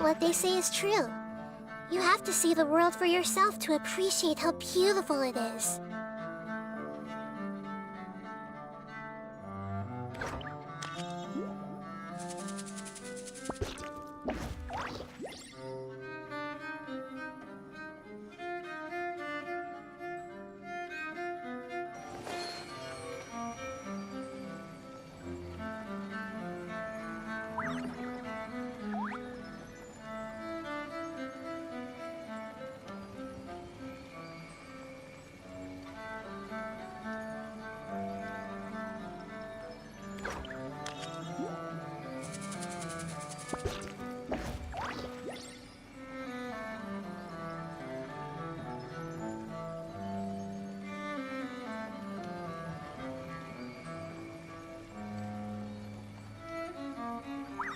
What they say is true. You have to see the world for yourself to appreciate how beautiful it is.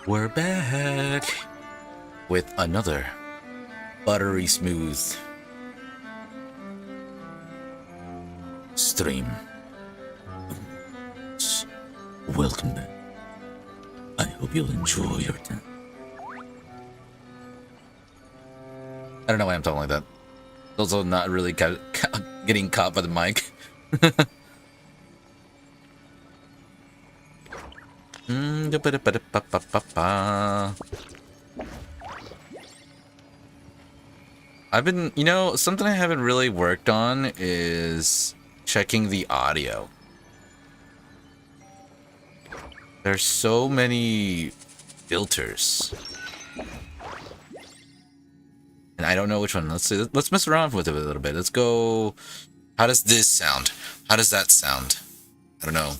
We're back with another buttery smooth stream. Welcome back. I hope you'll enjoy your time. I don't know why I'm talking like that. Also not really getting caught by the mic. I've been, something I haven't really worked on is checking the audio. There's so many filters. And I don't know which one. Let's mess around with it a little bit. Let's go. How does this sound? How does that sound? I don't know.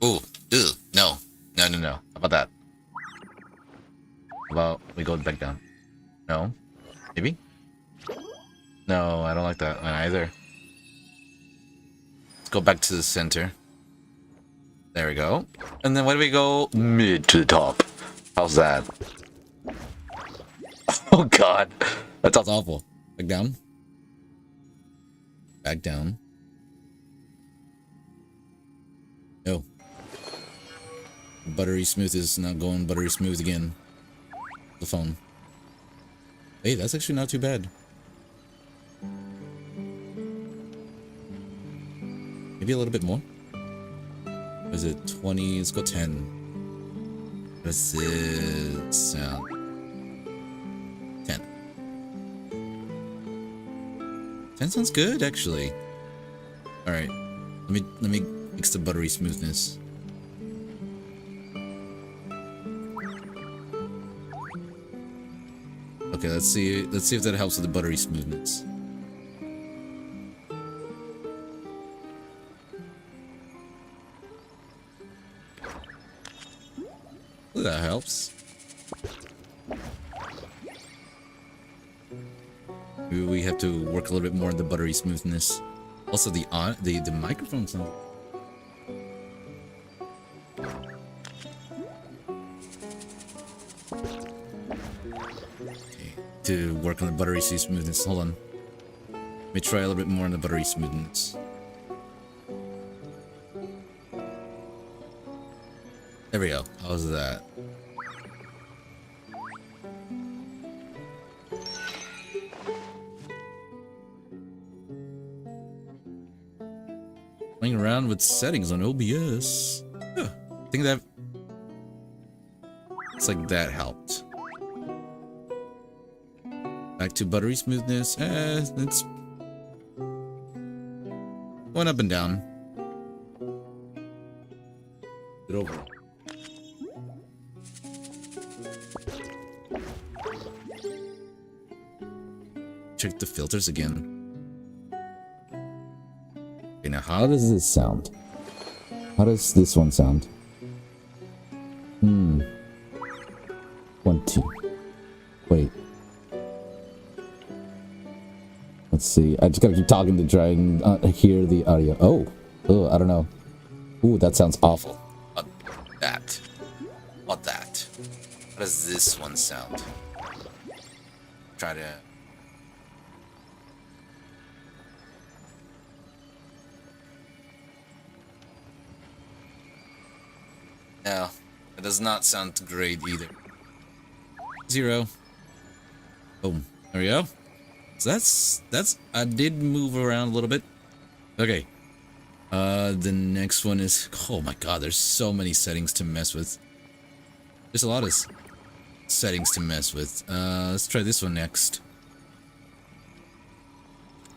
Ooh, ew, no. No. How about that? How about we go back down? No? Maybe? No, I don't like that one either. Let's go back to the center. There we go. And then where do we go? Mid to the top. How's that? Oh god. That sounds awful. Back down. Back down. No. Buttery smooth is not going buttery smooth again. The phone. Hey, that's actually not too bad. Maybe a little bit more. What is it? 20? Let's go 10. What does it sound? 10. 10 sounds good, actually. All right. Let me mix the buttery smoothness. Okay, let's see if that helps with the buttery smoothness. Ooh, that helps. Maybe we have to work a little bit more on the buttery smoothness. Also, the microphone sound. To work on the buttery smoothness. Hold on. Let me try a little bit more on the buttery smoothness. There we go. How's that? Playing around with settings on OBS. Huh. I think that it's like that helped. Back to buttery smoothness. It's going up and down. Get over it. Check the filters again. Okay, now how does this sound? How does this one sound? 1, 2. Wait. Let's see. I just gotta keep talking to try and hear the audio. Oh, I don't know. Ooh, that sounds awful. That. What that? How does this one sound? Try to. No, it does not sound great either. 0. Boom. There we go. So that's I did move around a little bit. Okay. The next one is, oh my god, there's so many settings to mess with. There's a lot of settings to mess with. Let's try this one next.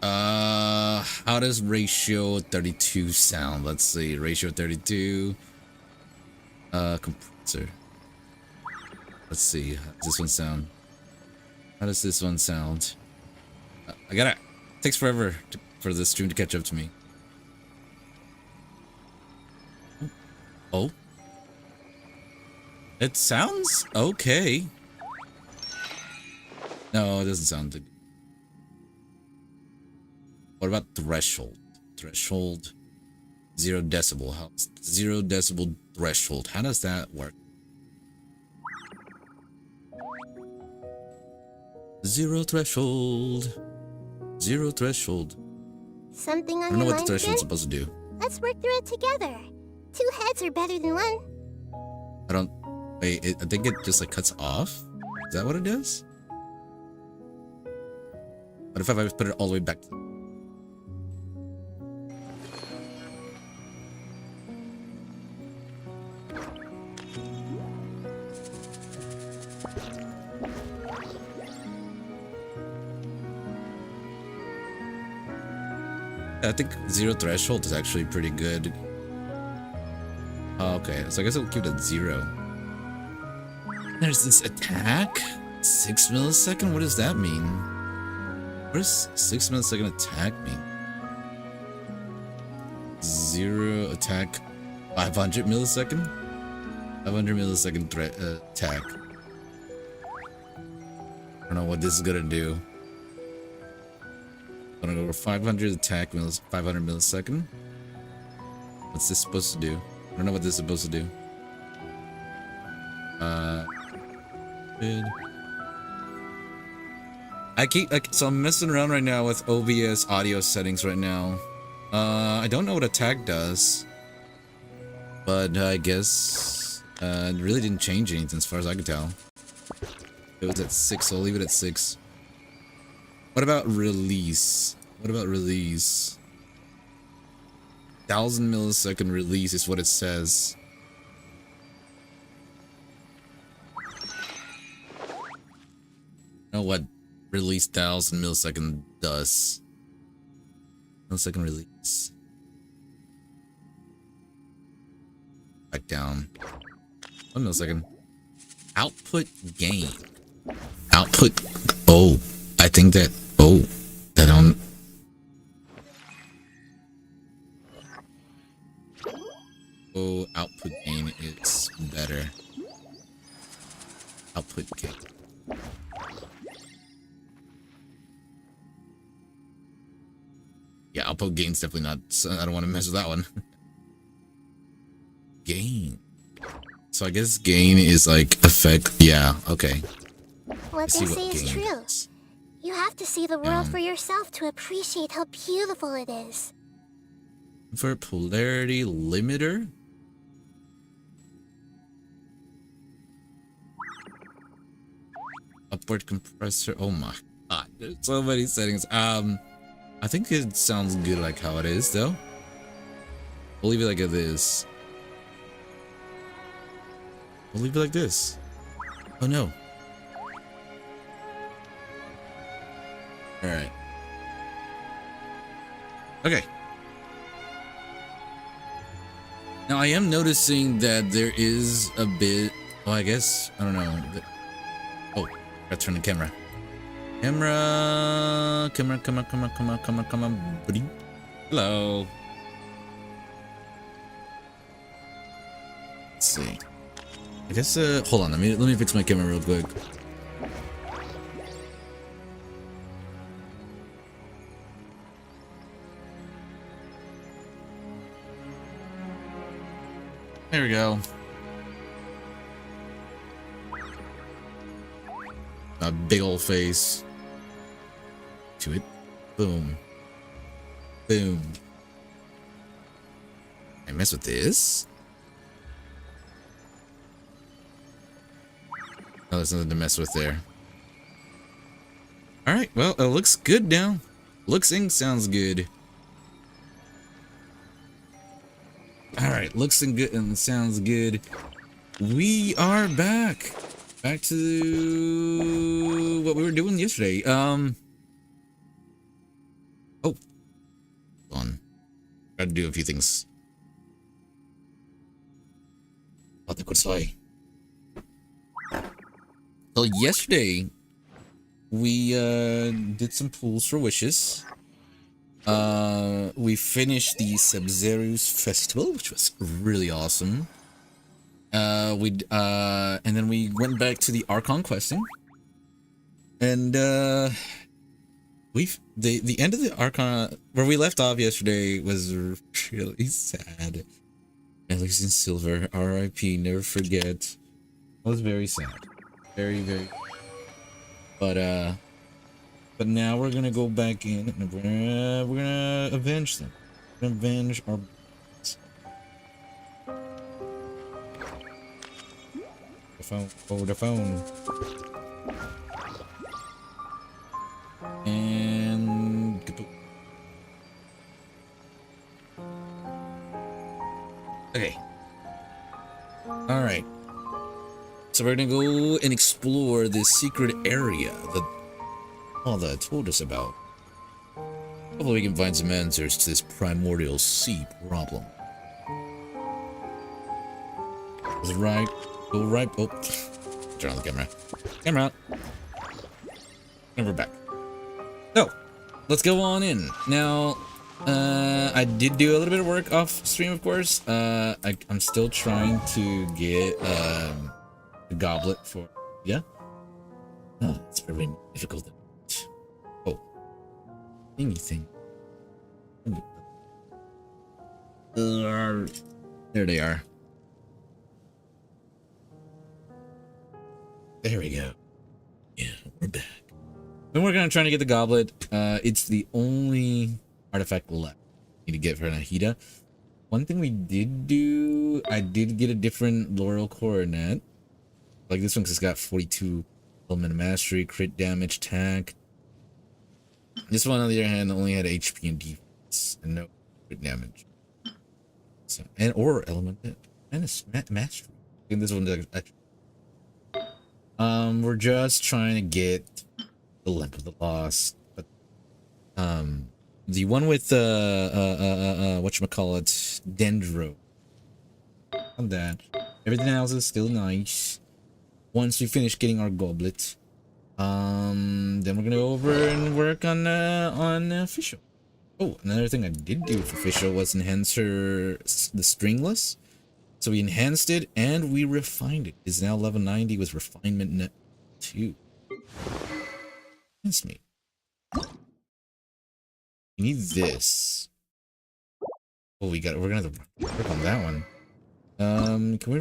How does ratio 32 sound? Let's see, ratio 32. Compressor. Let's see, how does this one sound? How does this one sound? It takes forever for the stream to catch up to me. Oh. It sounds okay. No, it doesn't sound good. What about threshold? Threshold 0 decibel. How's 0 decibel threshold? How does that work? 0 threshold. 0 threshold. Something on I don't know your what the mind, threshold's Jen? supposed to do. Let's work through it together. 2 heads are better than 1. I don't. Wait, I think it just like cuts off? Is that what it does? What if I put it all the way back? I think 0 threshold is actually pretty good. Oh, okay, so I guess I'll keep it at 0. There's this attack? 6 millisecond? What does that mean? What does 6 millisecond attack mean? 0 attack 500 millisecond? 500 millisecond threat attack. I don't know what this is gonna do. I'm gonna go for 500 attack 500 millisecond. What's this supposed to do? I don't know what this is supposed to do. Good. So I'm messing around right now with OBS audio settings right now. I don't know what attack does, but I guess it really didn't change anything as far as I could tell. It was at 6, so I'll leave it at 6. What about release? What about release? 1000 millisecond release is what it says. I know what release 1000 millisecond does. Millisecond release. Back down. 1 millisecond. Output gain. Output. Oh, I think that. Oh, that on. Oh, output gain is better. Output gain. Yeah, output gain's definitely not. I don't want to mess with that one. Gain. So I guess gain is like effect. Yeah, okay. What they say is true. Is. You have to see the world for yourself to appreciate how beautiful it is. For polarity limiter? Upward compressor. Oh my god, there's so many settings. I think it sounds good like how it is though. We'll leave it like it is. We'll leave it like this. Oh no. Alright. Okay. Now I am noticing that there is a bit. Oh, I guess I don't know. Oh, gotta turn the camera. Camera, come on, buddy. Hello. Let's see. I guess. Hold on. Let me fix my camera real quick. There we go. A big old face. To it. Boom. Boom. I mess with this? Oh, there's nothing to mess with there. Alright, well, it looks good now. Looks and sounds good. Alright, looks and good and sounds good. We are back. Back to what we were doing yesterday. Oh. Hold on. Gotta do a few things. So yesterday, we did some pools for wishes. We finished the Sabzeruz festival, which was really awesome. And then we went back to the Archon questing. And the end of the Archon where we left off yesterday was really sad. At least in silver, R.I.P. Never forget. It was very sad, very. But now we're gonna go back in and we're gonna avenge them. We're gonna avenge our. The phone. Oh, the phone. And. Okay. Alright. So we're gonna go and explore this secret area that Mother told us about. Hopefully we can find some answers to this primordial sea problem. Was it right? Go right. Oh. Turn on the camera. Camera out. And we're back. So, let's go on in. Now, I did do a little bit of work off stream, of course. I'm still trying to get the goblet for oh, it's very difficult. Oh, thingy thing. There they are. There we go. Yeah, we're back. Been working on trying to get the goblet. It's the only artifact left need to get for Nahida. One thing we did do, I did get a different Laurel Coronet. Like this one, because it's got 42 element of mastery, crit damage, attack. This one, on the other hand, only had HP and defense and no crit damage. So, or element and mastery. I think this one's extra. We're just trying to get the Lamp of the Lost, but the one with whatchamacallit, Dendro. On that. Everything else is still nice. Once we finish getting our goblet, then we're gonna go over and work on Fischl. Oh, another thing I did do for Fischl was enhance the stringless. So we enhanced it and we refined it. It's now level 90 with refinement net 2. That's me. We need this. Oh, we're gonna have to work on that one. Can we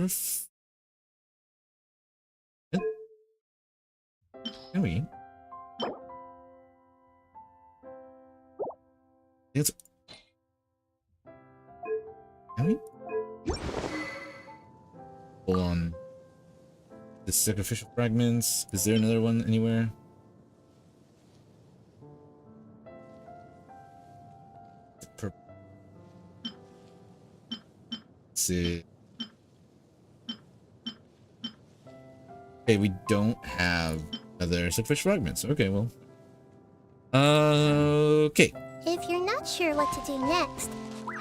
Can we? It's. Can we? Hold on. The sacrificial fragments. Is there another one anywhere? Let's see. Okay, we don't have other sacrificial fragments. Okay, well. Okay. If you're not sure what to do next,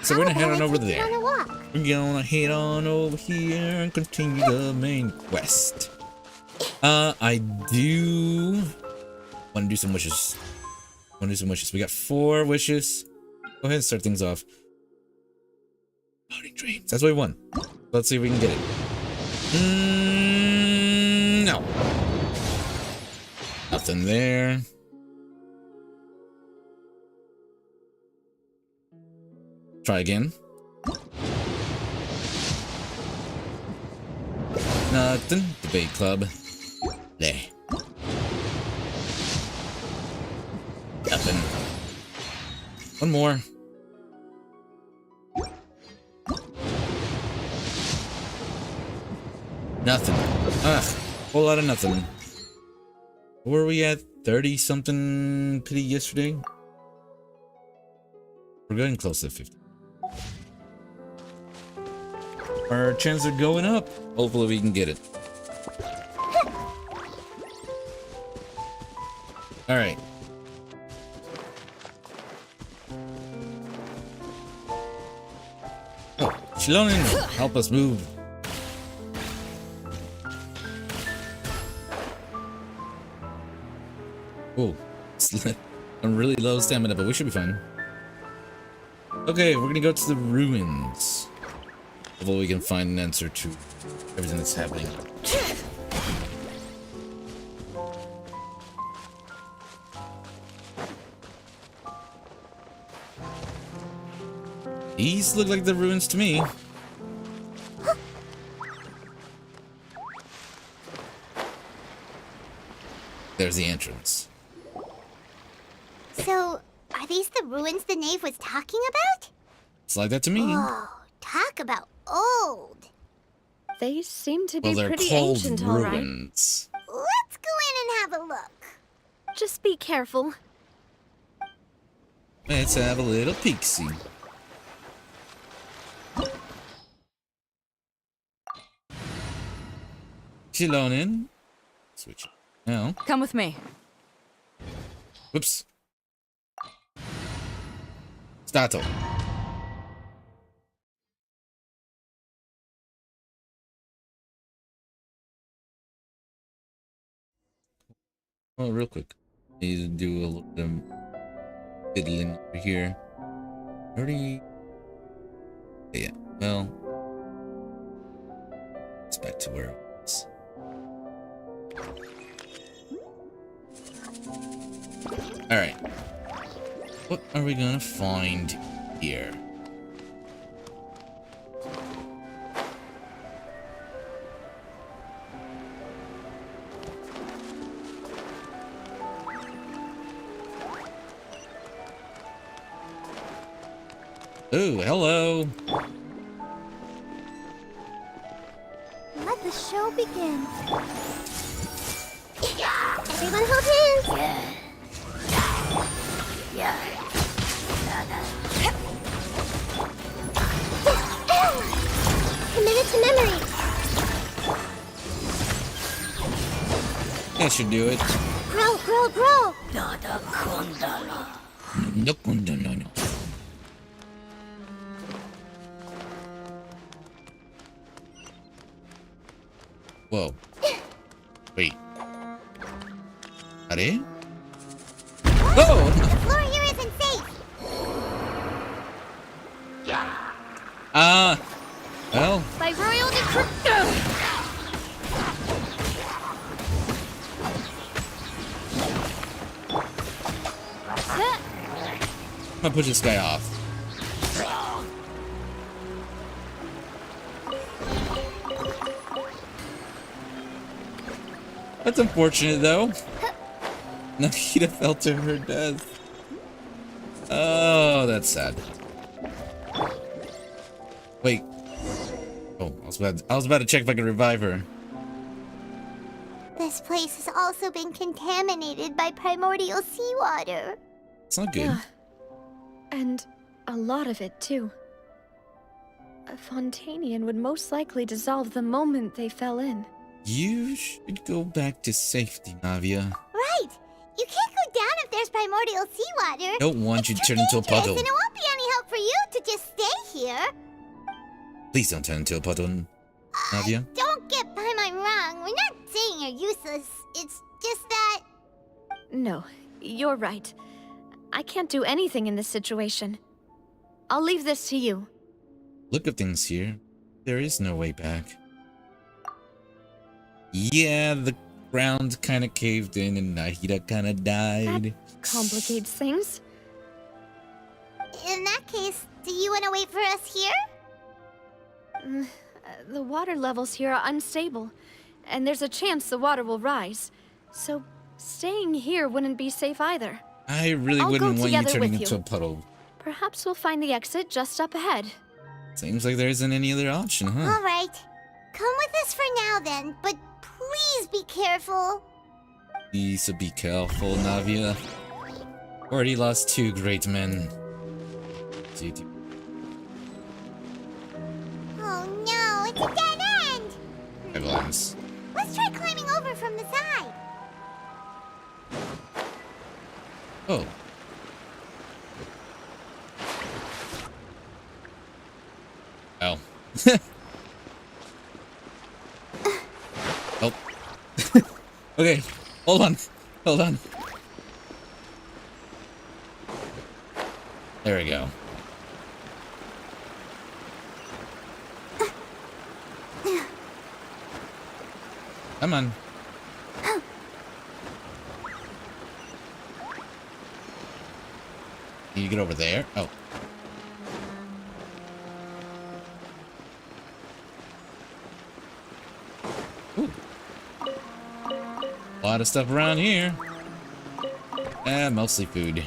So we're gonna head on over take you there. on a walk? We're gonna head on over here and continue the main quest. I do want to do some wishes. We got 4 wishes. Go ahead and start things off. Party dreams. That's what we want. Let's see if we can get it. No. Nothing there. Try again. Nothing. Debate club. There. Nothing. One more. Nothing. Ugh. Whole lot of nothing. Were we at 30 something pity yesterday? We're getting close to 50. Our chances are going up. Hopefully we can get it. Alright. Oh, Shilonin, help us move. Oh, I'm really low stamina, but we should be fine. Okay, we're gonna go to the ruins. Hopefully we can find an answer to everything that's happening. These look like the ruins to me. There's the entrance. So, are these the ruins the knave was talking about? It's like that to me. Whoa, talk about old. They seem to be Well, they're pretty called ancient, all right. Let's ruins. go in and have a look. Just be careful. Let's have a little peek-see. Shilonin. Switch. Now. Come with me. Whoops. Stato. Oh, real quick. Need to do a little bit of fiddling over here. Already. Yeah, well. It's back to where it was. Alright. What are we gonna find here? Ooh, hello. Let the show begin. Everyone hold hands. Committed to memory. That should do it. Grow, grow, grow. No. Whoa. Wait. Are they? Oh! The floor here isn't safe. Well, By royal decree. I'm gonna push this guy off. That's unfortunate, though. Nahida fell to her death. Oh, that's sad. Wait. Oh, I was about to check if I could revive her. This place has also been contaminated by primordial seawater. It's not good. Yeah. And a lot of it, too. A Fontanian would most likely dissolve the moment they fell in. You should go back to safety, Navia. Right. You can't go down if there's primordial seawater. Don't want you to turn into a Dangerous, puddle. and it won't be any help for you to just stay here. Please don't turn into a puddle, Navia. Don't get by my wrong. We're not saying you're useless. It's just that... No, you're right. I can't do anything in this situation. I'll leave this to you. Look at things here. There is no way back. Yeah, the ground kind of caved in and Nahida kind of died. Complicates things. In that case, do you want to wait for us here? The water levels here are unstable, and there's a chance the water will rise. So, staying here wouldn't be safe either. I really I'll wouldn't go want you together turning with into you. a puddle. Perhaps we'll find the exit just up ahead. Seems like there isn't any other option, huh? All right. Come with us for now then, but please be careful. Please be careful, Navia. Already lost 2 great men. Oh no, it's a dead end! Headlines. Let's try climbing over from the side. Oh. Oh. Oh. Okay, hold on. Hold on. There we go. Come on. Can you get over there? Oh. Ooh. A lot of stuff around here. Mostly food.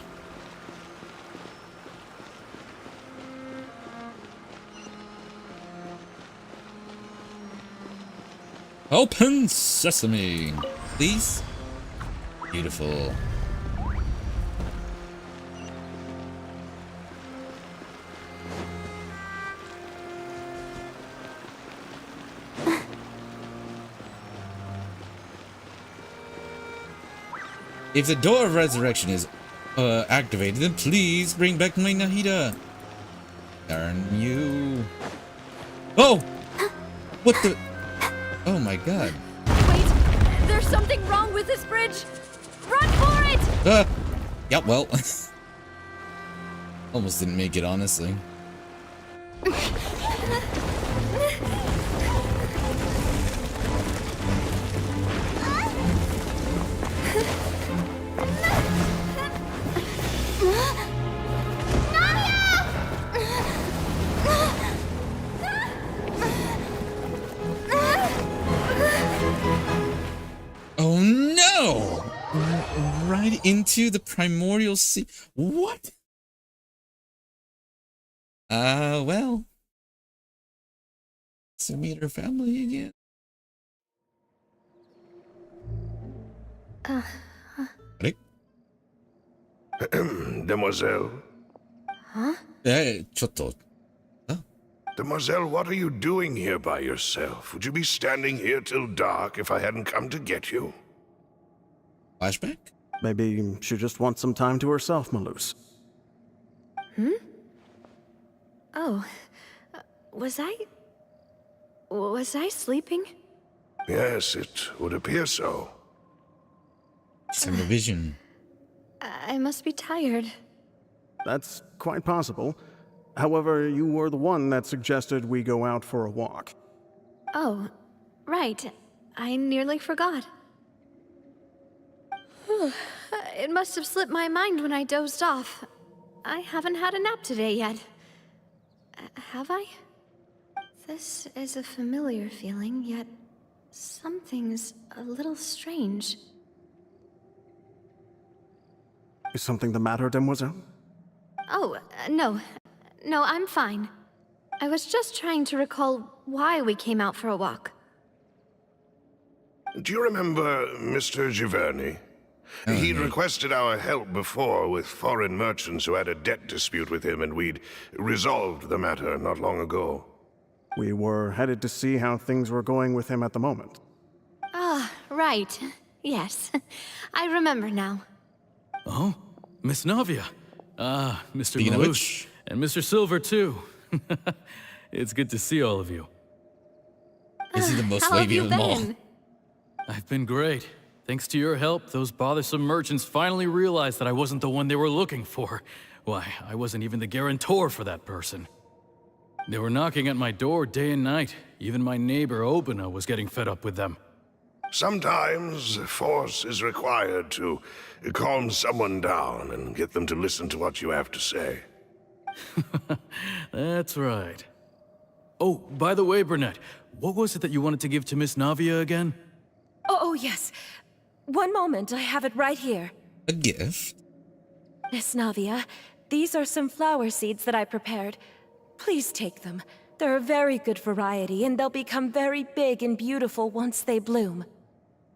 Open sesame, please. Beautiful. If the door of resurrection is activated, then please bring back my Nahida. Darn you. Oh! What the? Oh my god. Wait, there's something wrong with this bridge. Run for it! Yeah, well. Almost didn't make it, honestly. Oh no! Right into the primordial sea. What? Well. To meet her family again. Aquatic? Demoiselle? Chotto. Demoiselle, what are you doing here by yourself? Would you be standing here till dark if I hadn't come to get you? Flashback? Maybe she just wants some time to herself, Maloose. Oh, was I sleeping? Yes, it would appear so. Some vision. I must be tired. That's quite possible. However, you were the one that suggested we go out for a walk. Oh, right. I nearly forgot. It must have slipped my mind when I dozed off. I haven't had a nap today yet. Have I? This is a familiar feeling, yet something's a little strange. Is something the matter, Demoiselle? Oh, no. No, I'm fine. I was just trying to recall why we came out for a walk. Do you remember Mr. Giverny? He'd requested our help before with foreign merchants who had a debt dispute with him, and we'd resolved the matter not long ago. We were headed to see how things were going with him at the moment. Ah, right. Yes. I remember now. Oh, Miss Navia. Mr. Speaking of Maloose. which- And Mr. Silver, too. It's good to see all of you. Is he the most How have wavy you of them all? been? I've been great. Thanks to your help, those bothersome merchants finally realized that I wasn't the one they were looking for. Why, I wasn't even the guarantor for that person. They were knocking at my door day and night. Even my neighbor, Obina, was getting fed up with them. Sometimes force is required to calm someone down and get them to listen to what you have to say. That's right. Oh, by the way, Burnett, what was it that you wanted to give to Miss Navia again? Oh, yes. One moment, I have it right here. A gift? Miss Navia, these are some flower seeds that I prepared. Please take them. They're a very good variety, and they'll become very big and beautiful once they bloom.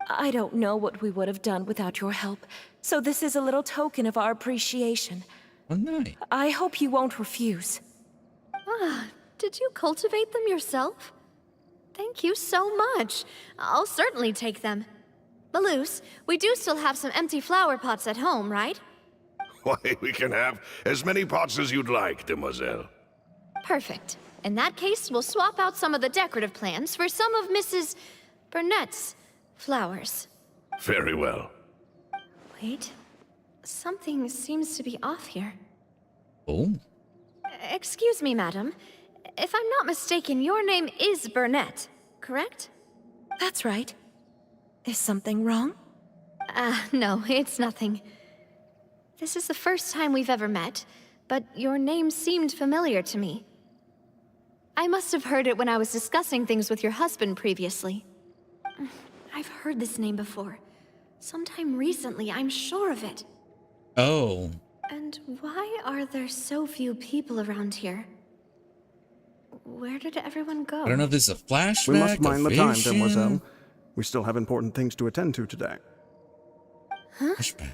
I don't know what we would have done without your help, so this is a little token of our appreciation. Oh, nice. I hope you won't refuse. Ah, did you cultivate them yourself? Thank you so much. I'll certainly take them. Balloose, we do still have some empty flower pots at home, right? Why, we can have as many pots as you'd like, demoiselle. Perfect. In that case, we'll swap out some of the decorative plants for some of Mrs. Burnett's flowers. Very well. Wait. Something seems to be off here. Oh. Excuse me, madam. If I'm not mistaken, your name is Burnett, correct? That's right. Is something wrong? No, it's nothing. This is the first time we've ever met, but your name seemed familiar to me. I must have heard it when I was discussing things with your husband previously. I've heard this name before. Sometime recently, I'm sure of it. Oh. And why are there so few people around here? Where did everyone go? I don't know if this is a flashback. We must mind the time, vision. demoiselle. We still have important things to attend to today. Flashback.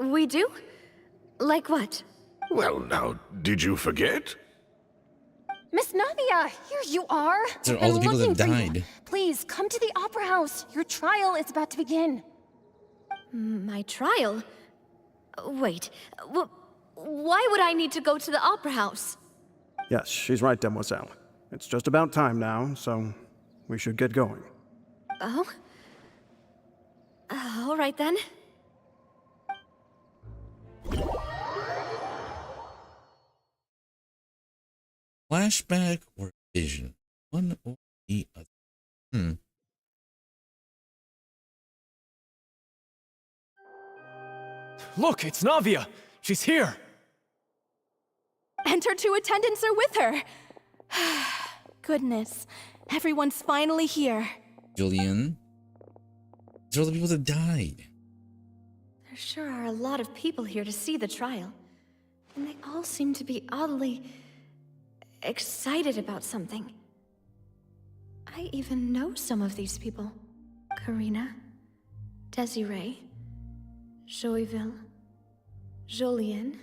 We do? Like what? Well, now, did you forget? Miss Navia, here you are. These are I've all the been people that looking for you. died. Please, come to the Opera House. Your trial is about to begin. My trial? Wait, why would I need to go to the Opera House? Yes, she's right, demoiselle. It's just about time now, so we should get going. Oh? All right then. Flashback or vision? One or the other. Look, it's Navia. She's here. And her two attendants are with her. Goodness, everyone's finally here. Julian. These are all the people that died. There sure are a lot of people here to see the trial. And they all seem to be oddly excited about something. I even know some of these people. Karina, Desiree, Joyville, Jolien,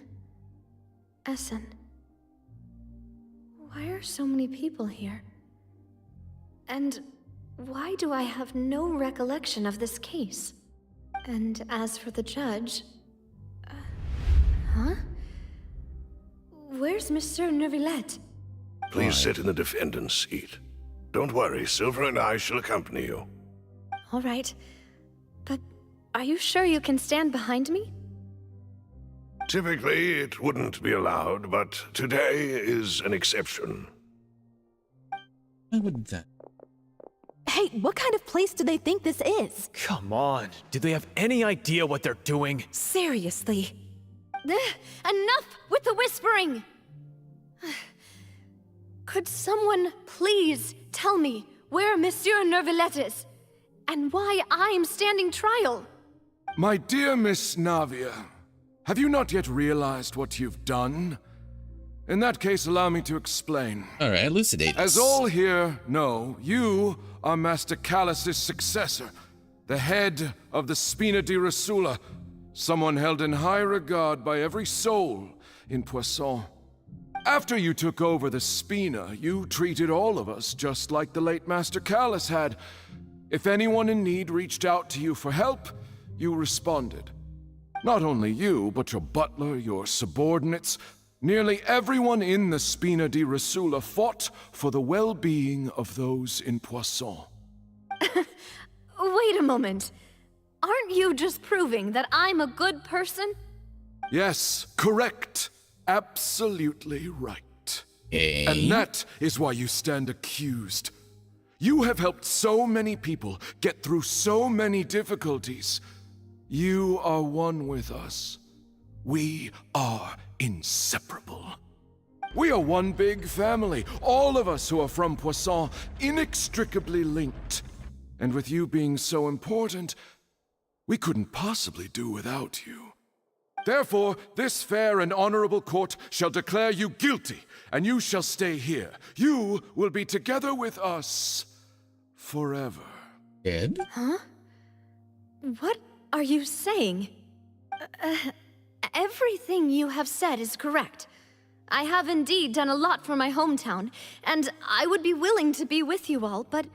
Essen. Why are so many people here? And why do I have no recollection of this case? And as for the judge... huh? Where's Monsieur Neuvillette? Please sit in the defendant's seat. Don't worry, Silver and I shall accompany you. All right. But are you sure you can stand behind me? Typically, it wouldn't be allowed, but today is an exception. Why would that? Hey, what kind of place do they think this is? Come on. Do they have any idea what they're doing? Seriously. Enough with the whispering! Could someone please tell me where Monsieur Neuvillette is? And why I'm standing trial? My dear Miss Navia, have you not yet realized what you've done? In that case, allow me to explain. All right, elucidate. As all here know, you are Master Callus's successor, the head of the Spina di Rosula, someone held in high regard by every soul in Poisson. After you took over the Spina, you treated all of us just like the late Master Callus had. If anyone in need reached out to you for help, you responded. Not only you, but your butler, your subordinates, nearly everyone in the Spina di Rosula fought for the well-being of those in Poisson. Wait a moment. Aren't you just proving that I'm a good person? Yes, correct. Absolutely right. Okay. And that is why you stand accused. You have helped so many people get through so many difficulties. You are one with us. We are inseparable. We are one big family, all of us who are from Poisson, inextricably linked. And with you being so important, we couldn't possibly do without you. Therefore, this fair and honorable court shall declare you guilty, and you shall stay here. You will be together with us forever. Dead? Huh? What are you saying? Everything you have said is correct. I have indeed done a lot for my hometown, and I would be willing to be with you all, but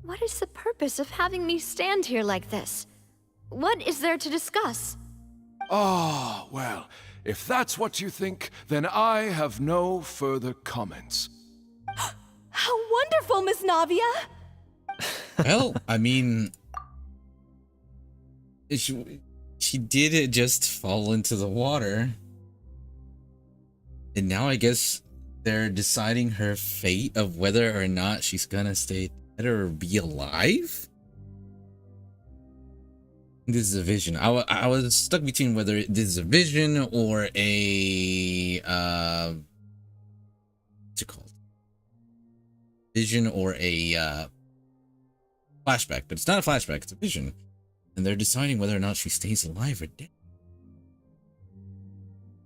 what is the purpose of having me stand here like this? What is there to discuss? Ah, well, if that's what you think, then I have no further comments. How wonderful, Miss Navia! Well, I mean, she did just fall into the water. And now I guess they're deciding her fate of whether or not she's gonna stay dead or be alive? This is a vision. I was stuck between whether this is a vision or a what's it called? Vision or a flashback, but it's not a flashback, it's a vision. And they're deciding whether or not she stays alive or dead.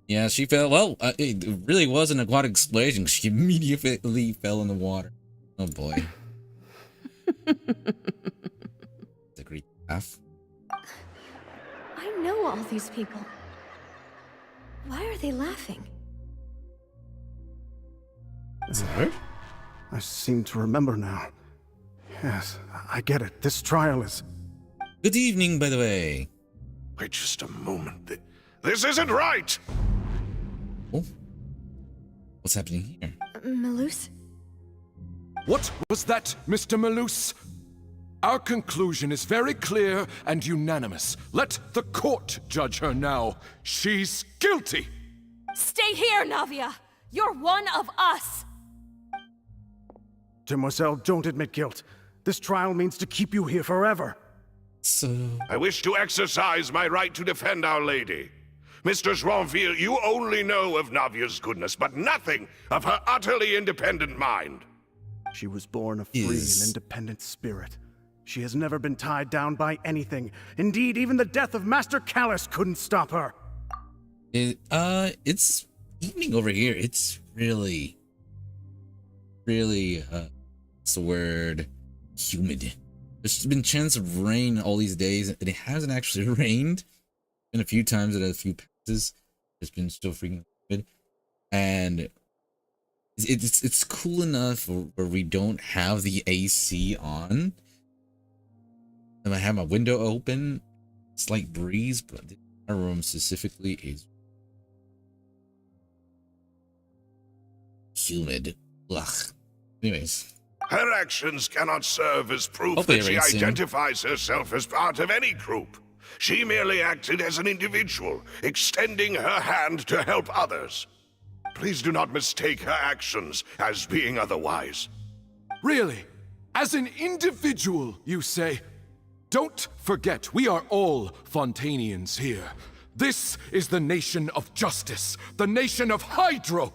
Yeah, she fell. Well, it really was an aquatic explosion. She immediately fell in the water. Oh boy. It's a great laugh. I know all these people. Why are they laughing? Is it her? I seem to remember now. Yes, I get it. This trial is... Good evening, by the way. Wait just a moment. This isn't right! Oh. What's happening here? Malus? What was that, Mr. Malus? Our conclusion is very clear and unanimous. Let the court judge her now. She's guilty! Stay here, Navia! You're one of us! Demoiselle, don't admit guilt. This trial means to keep you here forever. So... I wish to exercise my right to defend Our Lady. Mr. Joinville, you only know of Navia's goodness, but nothing of her utterly independent mind. She was born a free and independent spirit. She has never been tied down by anything. Indeed, even the death of Master Callus couldn't stop her. It's evening over here. It's really, what's the word? Humid. There's been chance of rain all these days, and it hasn't actually rained. Been a few times at a few passes. It's been still freaking humid, and it's cool enough where we don't have the AC on. And I have my window open, slight breeze, but our room specifically is humid. Ugh. Anyways. Her actions cannot serve as proof Hopefully that she it rains soon. identifies herself as part of any group. She merely acted as an individual, extending her hand to help others. Please do not mistake her actions as being otherwise. Really? As an individual, you say? Don't forget, we are all Fontanians here. This is the nation of justice, the nation of Hydro.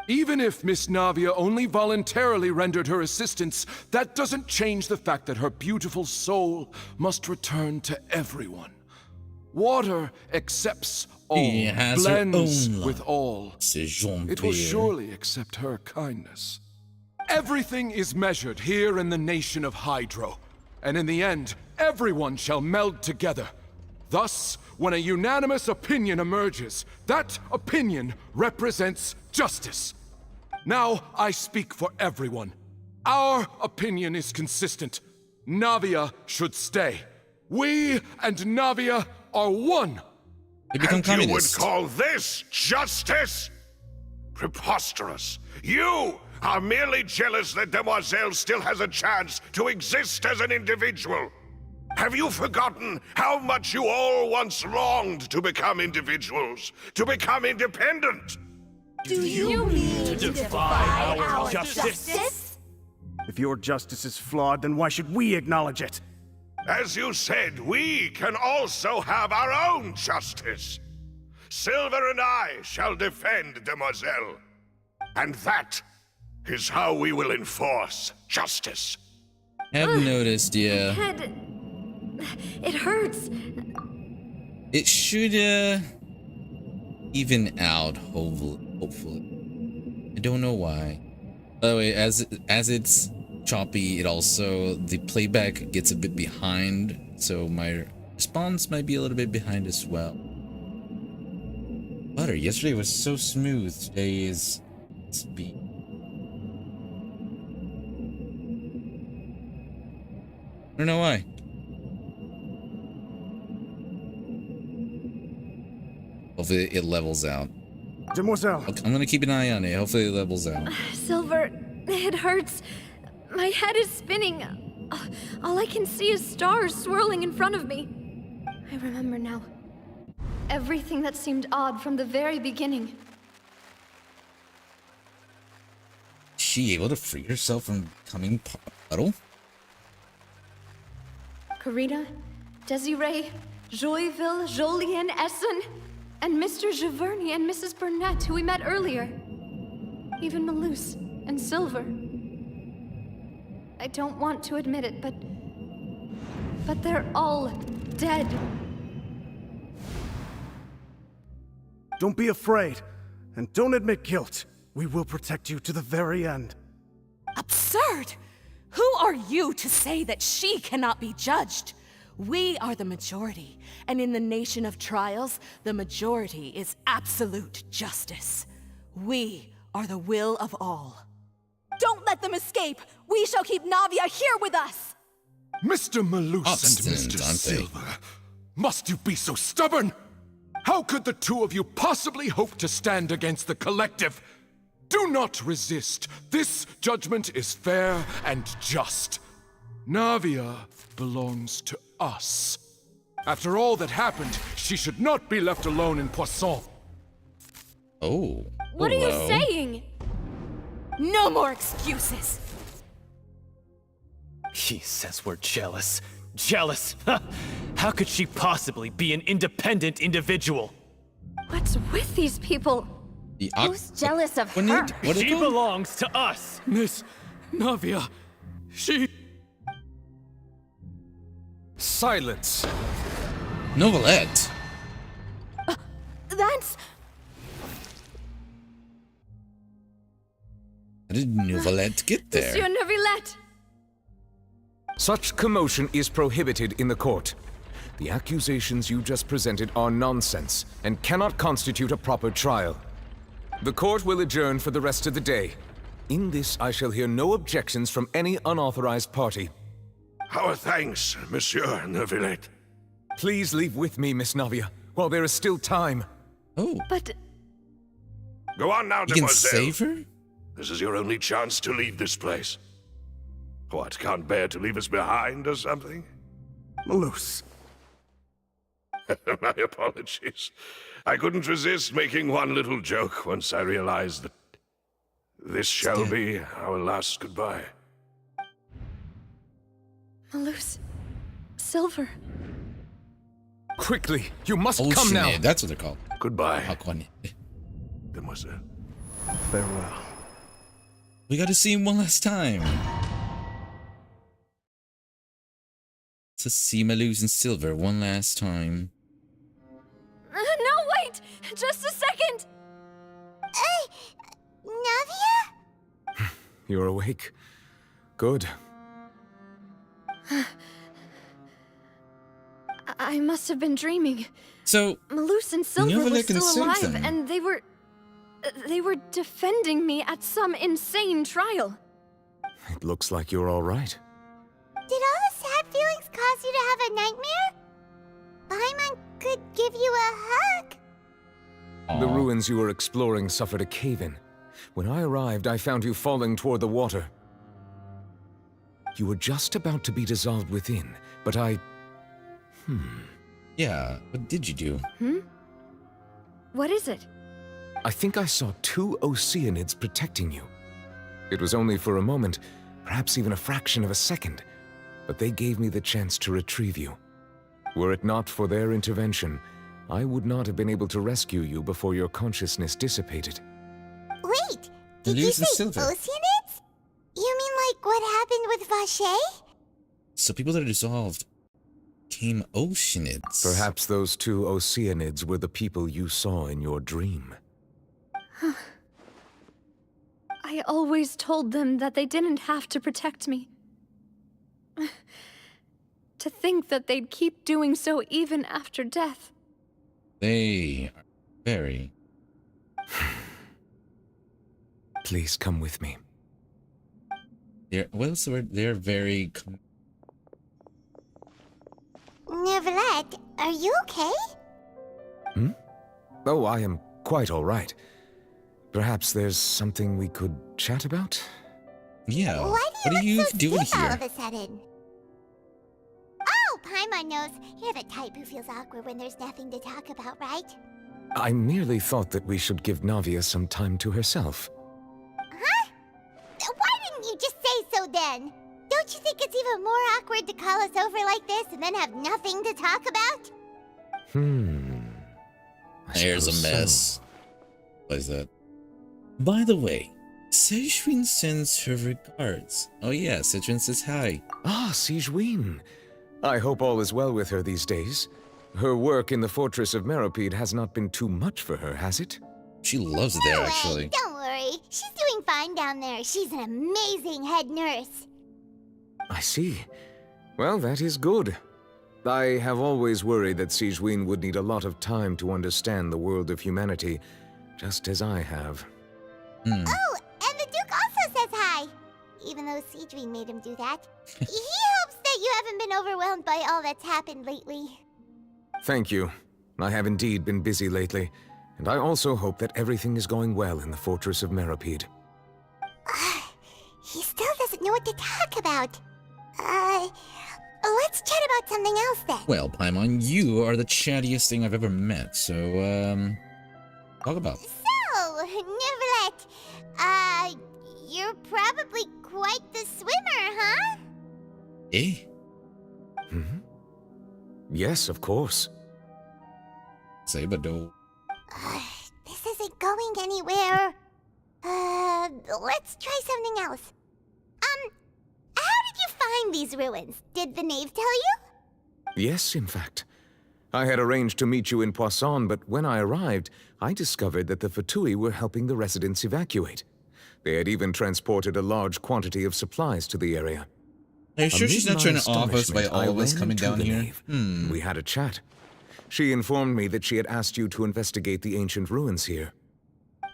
Even if Miss Navia only voluntarily rendered her assistance, that doesn't change the fact that her beautiful soul must return to everyone. Water accepts all, blends with all. It will surely accept her kindness. Everything is measured here in the nation of Hydro, and in the end, everyone shall meld together. Thus, when a unanimous opinion emerges, that opinion represents justice. Now, I speak for everyone. Our opinion is consistent. Navia should stay. We and Navia are one. They become and communists. You would call this justice? Preposterous. You are merely jealous that Demoiselle still has a chance to exist as an individual. Have you forgotten how much you all once longed to become individuals, to become independent? Do you mean to defy our justice? If your justice is flawed, then why should we acknowledge it? As you said, we can also have our own justice. Silver and I shall defend Demoiselle. And that is how we will enforce justice. Have noticed, yeah. Head... It hurts. It should, even out, hopefully. I don't know why. By the way, as it's choppy, it also, the playback gets a bit behind, so my Spawns might be a little bit behind as well. Butter, yesterday was so smooth. Today is speed. I don't know why. Hopefully it levels out. Demoiselle. Okay, I'm gonna keep an eye on it. Hopefully it levels out. Silver, it hurts. My head is spinning. All I can see is stars swirling in front of me. I remember now. Everything that seemed odd from the very beginning. Is she able to free herself from becoming puddle? Karina, Desiree, Joyville, Jolien, Essen, and Mr. Giverny and Mrs. Burnett, who we met earlier. Even Malus and Silver. I don't want to admit it, but they're all dead. Don't be afraid, and don't admit guilt. We will protect you to the very end. Absurd! Who are you to say that she cannot be judged? We are the majority, and in the nation of trials, the majority is absolute justice. We are the will of all. Don't let them escape! We shall keep Navia here with us! Mr. Malus and Obstinate, Mr. aren't they? Silver, must you be so stubborn? How could the two of you possibly hope to stand against the collective? Do not resist. This judgment is fair and just. Navia belongs to us. After all that happened, she should not be left alone in Poisson. Oh. What are you hello. saying? No more excuses! He says we're jealous. Jealous? How could she possibly be an independent individual? What's with these people? The Who's jealous of What her? need- what is She it called? belongs to us! Miss Navia, she... Silence. Novelette. That's... How did Novelette get there? Monsieur Neuvillette! Such commotion is prohibited in the court. The accusations you just presented are nonsense and cannot constitute a proper trial. The court will adjourn for the rest of the day. In this, I shall hear no objections from any unauthorized party. Our thanks, Monsieur Neuvillette. Please leave with me, Miss Navia, while there is still time. Oh, But Go on now, you can demoiselle. save her? This is your only chance to leave this place. What, can't bear to leave us behind or something? Malus. My apologies. I couldn't resist making one little joke once I realized that this shall be our last goodbye. Malus, Silver. Quickly, you must come Oceanid, now. that's what they're called. Goodbye, Aquatic. demoiselle. Farewell. We got to see him one last time. Let's see Malus and Silver one last time. No, wait! Just a second! Navia? You're awake. Good. I must have been dreaming. So, Malus and Silver were Neuvillette can still save alive, them. and they were defending me at some insane trial. It looks like you're all right. Did all the sad feelings cause you to have a nightmare? Paimon could give you a hug. The ruins you were exploring suffered a cave-in. When I arrived, I found you falling toward the water. You were just about to be dissolved within, but yeah, what did you do? What is it? I think I saw two Oceanids protecting you. It was only for a moment, perhaps even a fraction of a second, but they gave me the chance to retrieve you. Were it not for their intervention, I would not have been able to rescue you before your consciousness dissipated. Wait, did you Lose the say silver. Oceanids? You mean like what happened with Vache? So people that are dissolved became Oceanids. Perhaps those two Oceanids were the people you saw in your dream. I always told them that they didn't have to protect me. To think that they'd keep doing so even after death. They are very... Please come with me. What's the word? They're very... Neverlet, are you okay? Oh, I am quite all right. Perhaps there's something we could chat about? Yeah. Why do you what are you look so doing stiff all here? of a sudden? Oh, Paimon knows. You're the type who feels awkward when there's nothing to talk about, right? I merely thought that we should give Navia some time to herself. Huh? Why didn't you just say so then? Don't you think it's even more awkward to call us over like this and then have nothing to talk about? I There's a suppose mess. so. What is that? By the way, Sejwin sends her regards. Oh yeah, Sejwin says hi. Ah, Sijwin. I hope all is well with her these days. Her work in the fortress of Meropide has not been too much for her, has it? She loves it there, No way, actually. don't worry. She's doing fine down there. She's an amazing head nurse. I see. Well, that is good. I have always worried that Sijwin would need a lot of time to understand the world of humanity, just as I have. Oh, and the Duke also says hi. Even though Sejwin made him do that. He hopes that you haven't been overwhelmed by all that's happened lately. Thank you. I have indeed been busy lately, and I also hope that everything is going well in the fortress of Meropide. He still doesn't know what to talk about. Let's chat about something else then. Well, Paimon, you are the chattiest thing I've ever met, so, talk about. So, Neverlet, you're probably quite the swimmer, huh? Eh? Yes, of course. Say, but do. This isn't going anywhere. Let's try something else. How did you find these ruins? Did the knave tell you? Yes, in fact. I had arranged to meet you in Poisson, but when I arrived, I discovered that the Fatui were helping the residents evacuate. They had even transported a large quantity of supplies to the area. Are you sure she's not trying Amid to my off us by astonishment, all I of us ran coming into down the here? nave. We had a chat. She informed me that she had asked you to investigate the ancient ruins here.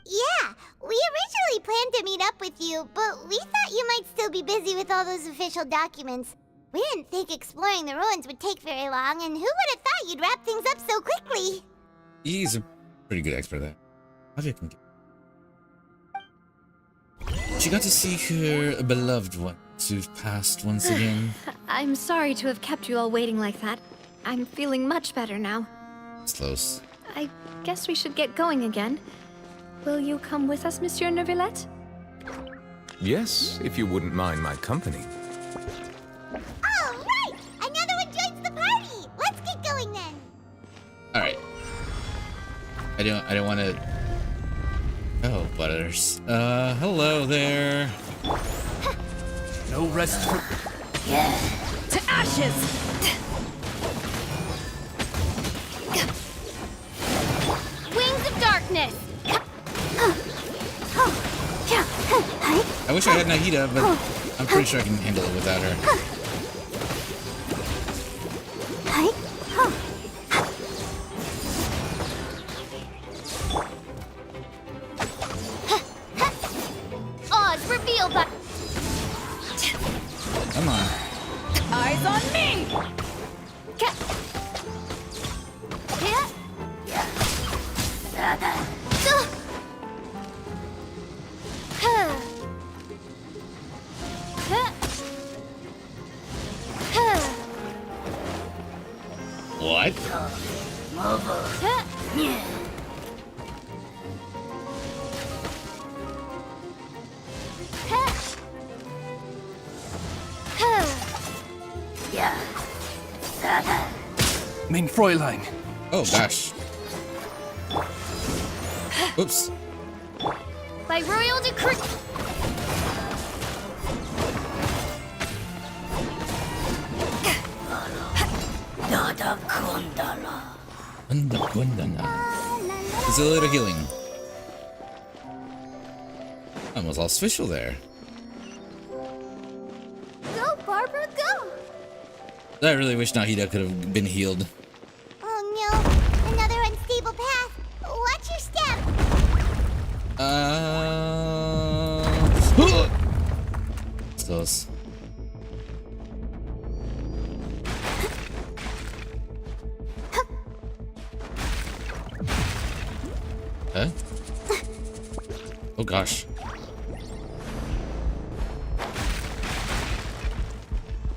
Yeah, we originally planned to meet up with you, but we thought you might still be busy with all those official documents. We didn't think exploring the ruins would take very long, and who would have thought you'd wrap things up so quickly? He's a pretty good expert at that. Navia can She got to see her beloved ones who've passed once again. I'm sorry to have kept you all waiting like that. I'm feeling much better now. It's close. I guess we should get going again. Will you come with us, Monsieur Neuvillette? Yes, if you wouldn't mind my company. All right! Another one joins the party! Let's get going then! Alright. I don't want to... Oh, Butters. Hello there. No rest for... To ashes! Wings of darkness! I wish I had Nahida, but I'm pretty sure I can handle it without her. Oz revealed by... Come on. Eyes on me! What? Mein Fräulein. Oh, gosh. Oops. By royal decree... It's a little healing. Almost lost Fischl there. Go, Barbara, go! I really wish Nahida could have been healed. Oh no, another unstable path. Watch your step. It's close. Huh? Oh gosh.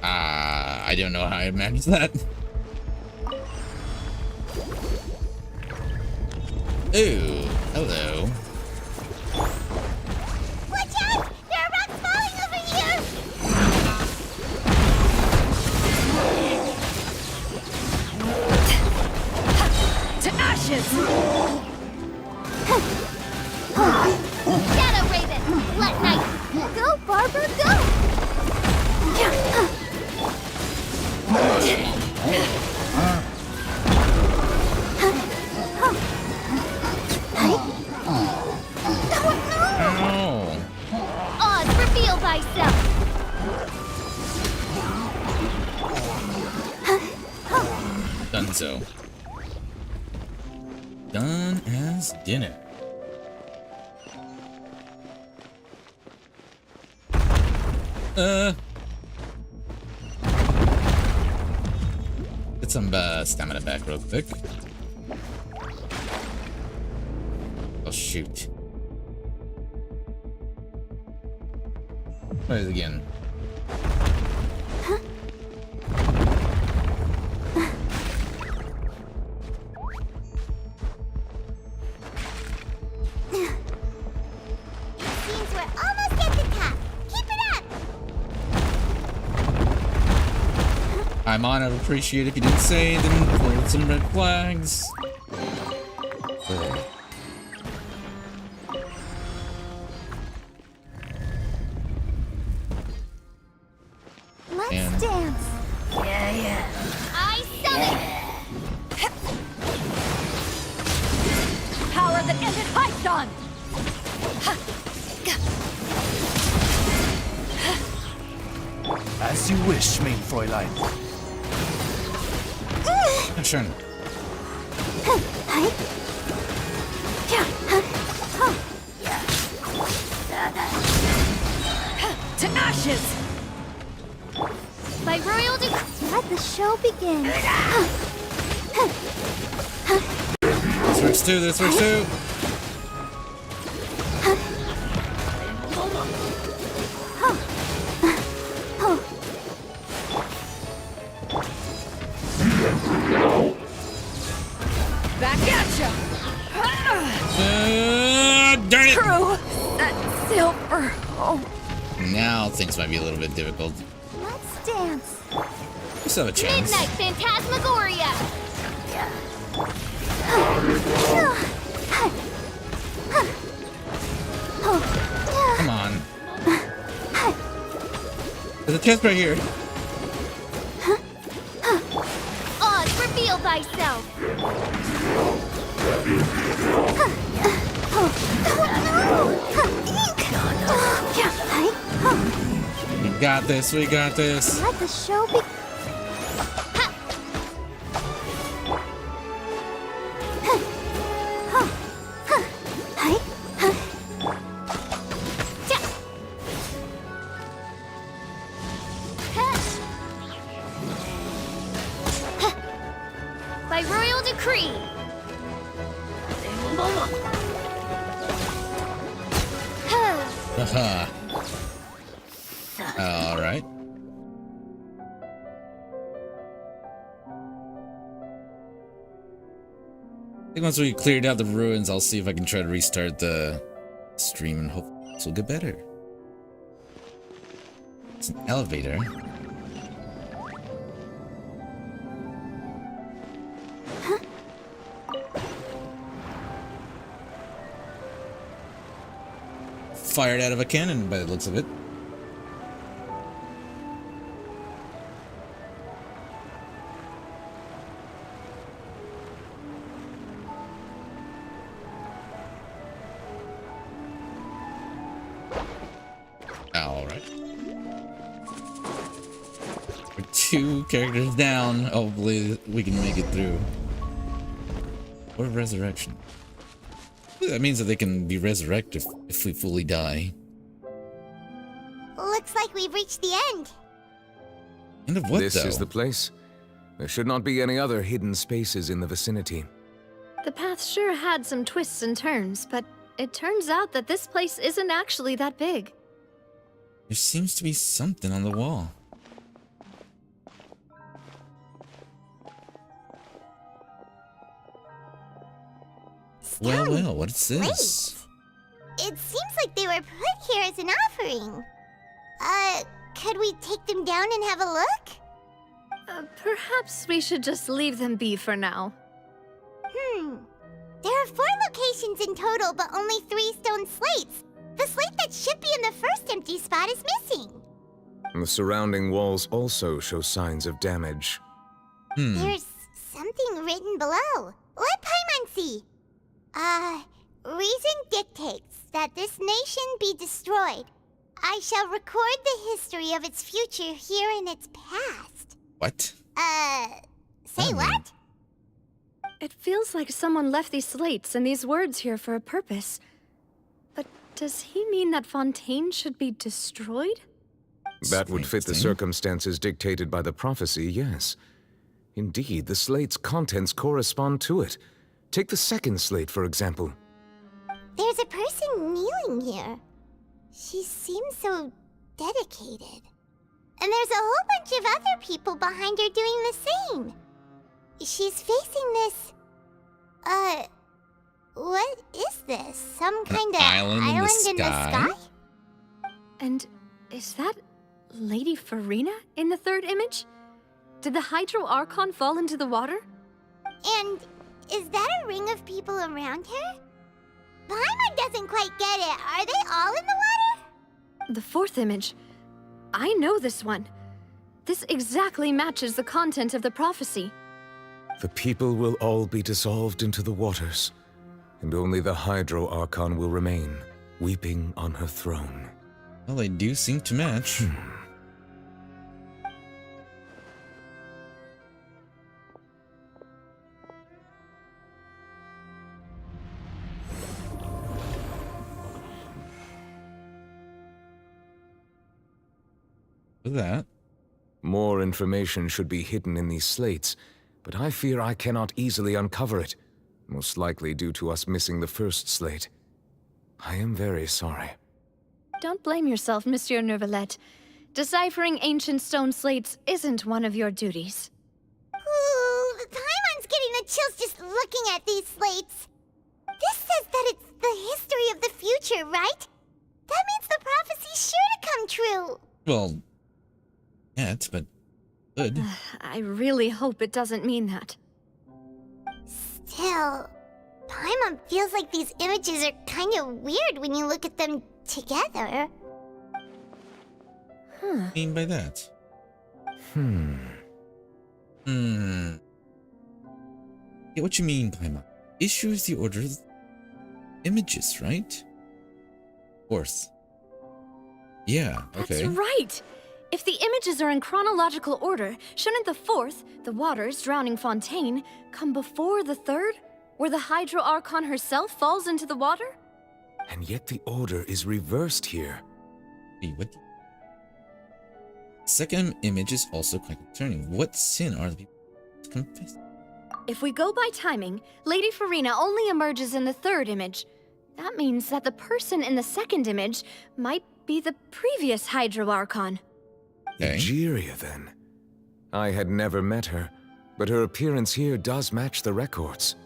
I don't know how I managed that. Ooh, hello. Watch out! There are rocks falling over here! To ashes! Shadow Raven! Let night! Go, Barbara, go! Oz, reveal thyself! Done so. Done as dinner. Get some stamina back real quick. Oh shoot. Try it again. Seems we're almost at the top. Keep it up! I'm on. I'd appreciate if you didn't say then pull some red flags. Let's dance. I summon! Power that ended Python! As you wish, mein Fräulein. Schön. To ashes! By royal decree, let the show begin. This works too, this works too. Back at ya! Darn it! True! That silver! Oh, Now things might be a little bit difficult. Let's dance. We still have a chance. Midnight Phantasmagoria! Come on. There's a chest right here. Oz, reveal thyself! We got this, we got this. Let the show begin. By royal decree. Haha. Alright. I think once we cleared out the ruins, I'll see if I can try to restart the stream and hope this will get better. It's an elevator. Fired out of a cannon by the looks of it. All right. We're 2 characters down. Hopefully we can make it through. Or resurrection. That means that they can be resurrected if we fully die. Looks like we've reached the end. End of what, This though? is the place. There should not be any other hidden spaces in the vicinity. The path sure had some twists and turns, but it turns out that this place isn't actually that big. There seems to be something on the wall. Well, what is this? It seems like they were put here as an offering. Could we take them down and have a look? Perhaps we should just leave them be for now. There are 4 locations in total, but only 3 stone slates. The slate that should be in the first empty spot is missing. The surrounding walls also show signs of damage. There's something written below. Let Paimon see. Reason dictates that this nation be destroyed. I shall record the history of its future here in its past. What? Say what? It feels like someone left these slates and these words here for a purpose. But does he mean that Fontaine should be destroyed? That would fit the circumstances dictated by the prophecy, yes. Indeed, the slate's contents correspond to it. Take the second slate, for example. There's a person kneeling here. She seems so dedicated. And there's a whole bunch of other people behind her doing the same. She's facing this... what is this? Some kind of island in the sky? And is that Lady Farina in the third image? Did the Hydro Archon fall into the water? And is that a ring of people around her? Paimon doesn't quite get it. Are they all in the water? The fourth image. I know this one. This exactly matches the content of the prophecy. The people will all be dissolved into the waters, and only the Hydro Archon will remain, weeping on her throne. Well, they do seem to match. What's that? More information should be hidden in these slates, but I fear I cannot easily uncover it, most likely due to us missing the first slate. I am very sorry. Don't blame yourself, Monsieur Neuvillette. Deciphering ancient stone slates isn't one of your duties. Ooh, Paimon's getting the chills just looking at these slates. This says that it's the history of the future, right? That means the prophecy's sure to come true. Well, yeah, but good. I really hope it doesn't mean that. Still, Paimon feels like these images are kind of weird when you look at them together. What do you mean by that? Yeah, what you mean, Paimon? Issue is the order of images, right? Fourth. Yeah, okay. That's right! If the images are in chronological order, shouldn't the fourth, the waters drowning Fontaine, come before the third, where the Hydro Archon herself falls into the water? And yet the order is reversed here. Wait, what? Second image is also quite concerning. What sin are the people confessing? If we go by timing, Lady Farina only emerges in the third image. That means that the person in the second image might be the previous Hydro Archon. Okay. Egeria, then. I had never met her, but her appearance here does match the records.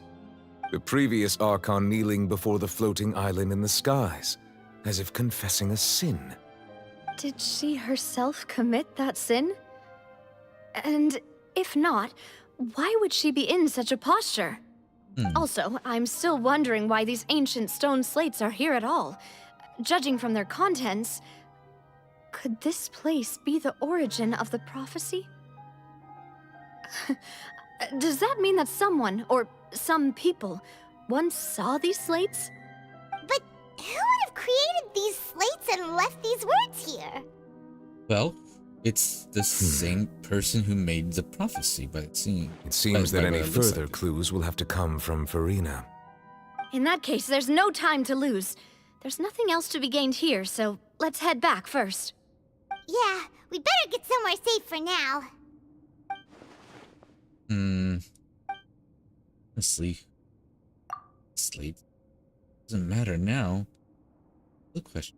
The previous Archon kneeling before the floating island in the skies, as if confessing a sin. Did she herself commit that sin? And if not, why would she be in such a posture? Also, I'm still wondering why these ancient stone slates are here at all. Judging from their contents, could this place be the origin of the prophecy? Does that mean that someone, or some people, once saw these slates? But who would have created these slates and left these words here? Well, It's the same person who made the prophecy, but it seems... It seems that any further clues will have to come from Farina. In that case, there's no time to lose. There's nothing else to be gained here, so let's head back first. Yeah, we better get somewhere safe for now. Honestly, Slate doesn't matter now. The question: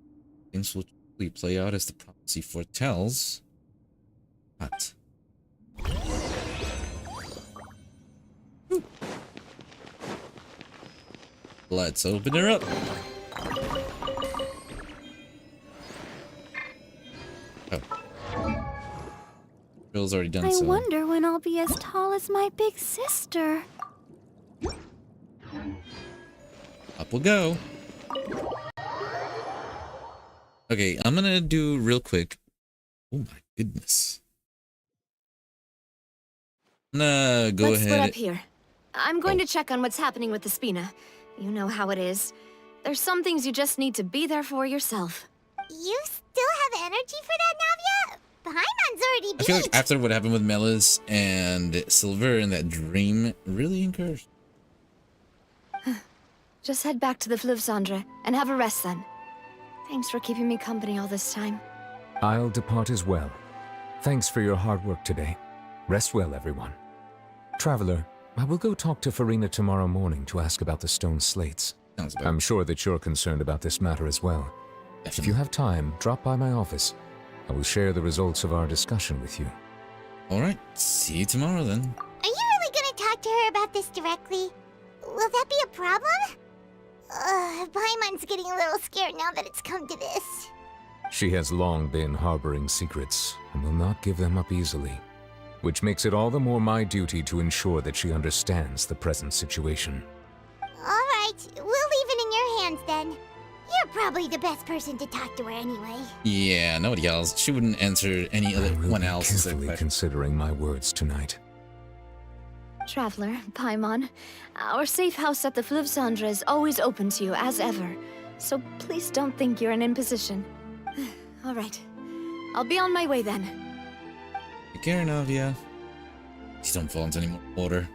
things will truly play out as the prophecy foretells. But let's open her up. Oh. Bill's already done so. I wonder when I'll be as tall as my big sister. Up we'll go. Okay, I'm gonna do real quick. Oh my goodness. I'm gonna go Let's ahead. split up here. I'm going to check on what's happening with the Spina. You know how it is. There's some things you just need to be there for yourself. You still have energy for that, Navia? Paimon's already beat. I feel like after what happened with Melis and Silver and that dream really encouraged. Just head back to the Fluvsandre and have a rest then. Thanks for keeping me company all this time. I'll depart as well. Thanks for your hard work today. Rest well, everyone. Traveler, I will go talk to Farina tomorrow morning to ask about the stone slates. I'm sure that you're concerned about this matter as well. Definitely. If you have time, drop by my office. I will share the results of our discussion with you. Alright, see you tomorrow then. Are you really gonna talk to her about this directly? Will that be a problem? Paimon's getting a little scared now that it's come to this. She has long been harboring secrets and will not give them up easily, which makes it all the more my duty to ensure that she understands the present situation. Alright, we'll leave it in your hands then. You're probably the best person to talk to her anyway. Yeah, nobody else. She wouldn't answer any other one else. Carefully considering my words tonight. Traveler, Paimon, our safe house at the Fluvsandre is always open to you as ever, so please don't think you're an imposition. All right, I'll be on my way then. Take care, Navia. Please don't fall into any more water.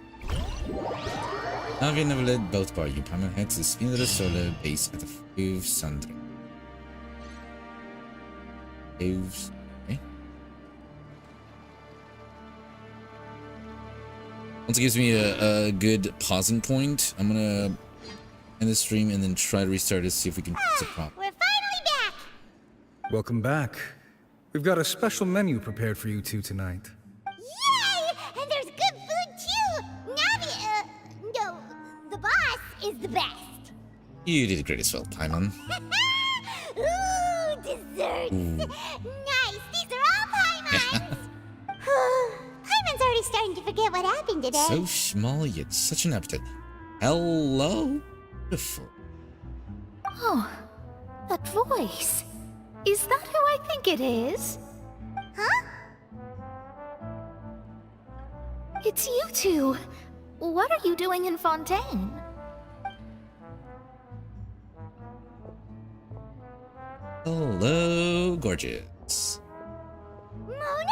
Navia never let both bar you. Paimon heads to the Spina de Sola base at the Fluvsandre. Okay. Once it gives me a good pausing point, I'm gonna end the stream and then try to restart it to see if we can fix the problem. We're finally back! Welcome back. We've got a special menu prepared for you two tonight. Yay! And there's good food too! Navia, no, the boss is the best. You did great as well, Paimon. Ooh, desserts! Nice, these are all Paimon's! Paimon's already starting to forget what happened today. So small yet such an appetite. Hello? Beautiful. Oh, that voice. Is that who I think it is? Huh? It's you two. What are you doing in Fontaine? Hello, gorgeous. Mona?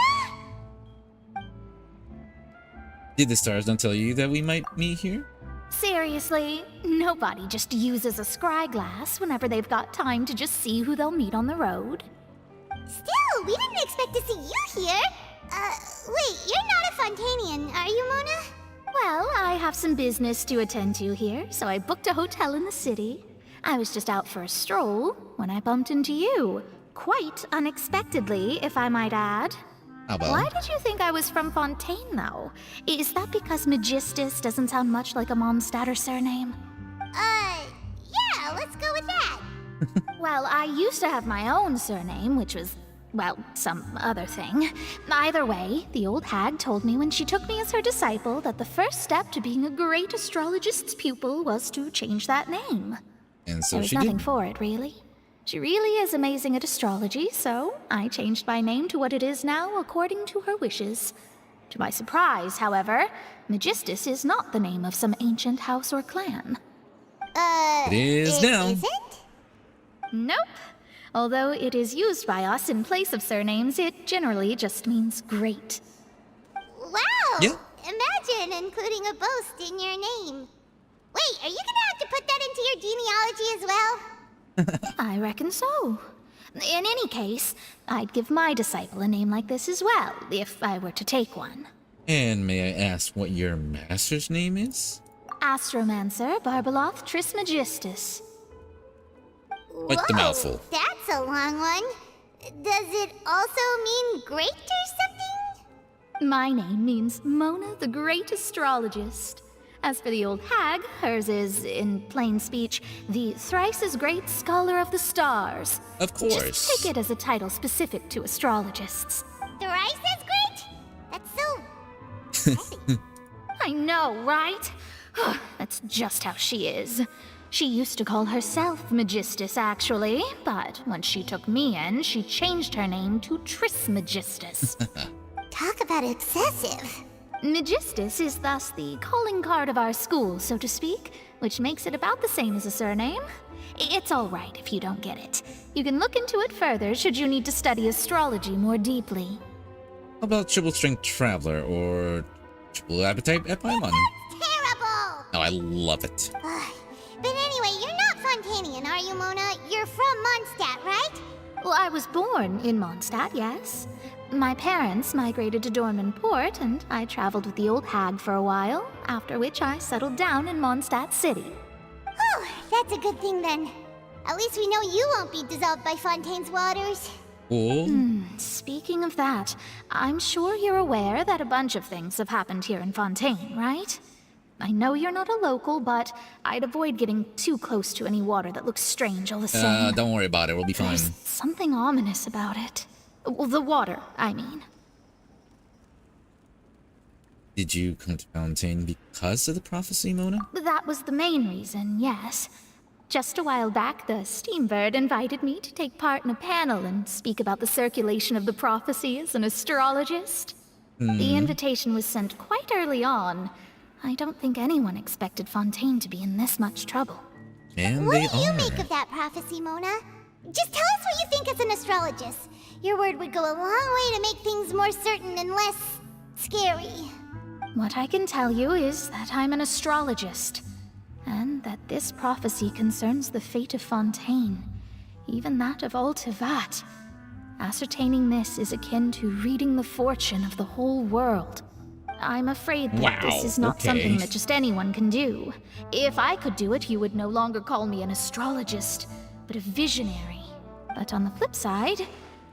Did the stars not tell you that we might meet here? Seriously, nobody just uses a scry glass whenever they've got time to just see who they'll meet on the road. Still, we didn't expect to see you here. Wait, you're not a Fontanian, are you, Mona? Well, I have some business to attend to here, so I booked a hotel in the city. I was just out for a stroll when I bumped into you. Quite unexpectedly, if I might add. How about? Why did you think I was from Fontaine, though? Is that because Magistus doesn't sound much like a Mondstadt surname? Yeah, let's go with that. Well, I used to have my own surname, which was, well, some other thing. Either way, the old hag told me when she took me as her disciple that the first step to being a great astrologist's pupil was to change that name. And so there was she nothing did. for it, really. She really is amazing at astrology, so I changed my name to what it is now according to her wishes. To my surprise, however, Magistus is not the name of some ancient house or clan. It is now. Is it? Nope. Although it is used by us in place of surnames, it generally just means great. Wow! Yeah. Imagine including a boast in your name. Wait, are you gonna have to put that into your genealogy as well? I reckon so. In any case, I'd give my disciple a name like this as well, if I were to take one. And may I ask what your master's name is? Astromancer Barbeloth Trismegistus. Quite the mouthful. That's a long one. Does it also mean great or something? My name means Mona the Great Astrologist. As for the old hag, hers is, in plain speech, the thrice-as-great Scholar of the Stars. Of course. Just take it as a title specific to astrologists. Thrice as great? That's so... I know, right? That's just how she is. She used to call herself Megistus, actually, but when she took me in, she changed her name to Trismegistus. Talk about excessive. Megistus is thus the calling card of our school, so to speak, which makes it about the same as a surname. It's all right if you don't get it. You can look into it further should you need to study astrology more deeply. How about triple strength traveler or triple appetite Paimon? Terrible! Oh, I love it. But anyway, you're not Fontanian, are you, Mona? You're from Mondstadt, right? Well, I was born in Mondstadt, yes. My parents migrated to Dornman Port, and I traveled with the old hag for a while, after which I settled down in Mondstadt City. Oh, that's a good thing then. At least we know you won't be dissolved by Fontaine's waters. Oh. Speaking of that, I'm sure you're aware that a bunch of things have happened here in Fontaine, right? I know you're not a local, but I'd avoid getting too close to any water that looks strange all the same. Don't worry about it. We'll be fine. There's something ominous about it. Well, the water, I mean. Did you come to Fontaine because of the prophecy, Mona? That was the main reason, yes. Just a while back, the Steambird invited me to take part in a panel and speak about the circulation of the prophecy as an astrologist. The invitation was sent quite early on. I don't think anyone expected Fontaine to be in this much trouble. And What they do you are. make of that prophecy, Mona? Just tell us what you think as an astrologist. Your word would go a long way to make things more certain and less... scary. What I can tell you is that I'm an astrologist, and that this prophecy concerns the fate of Fontaine, even that of all Tevat. Ascertaining this is akin to reading the fortune of the whole world. I'm afraid that this is not something that just anyone can do. If I could do it, you would no longer call me an astrologist, but a visionary. But on the flip side,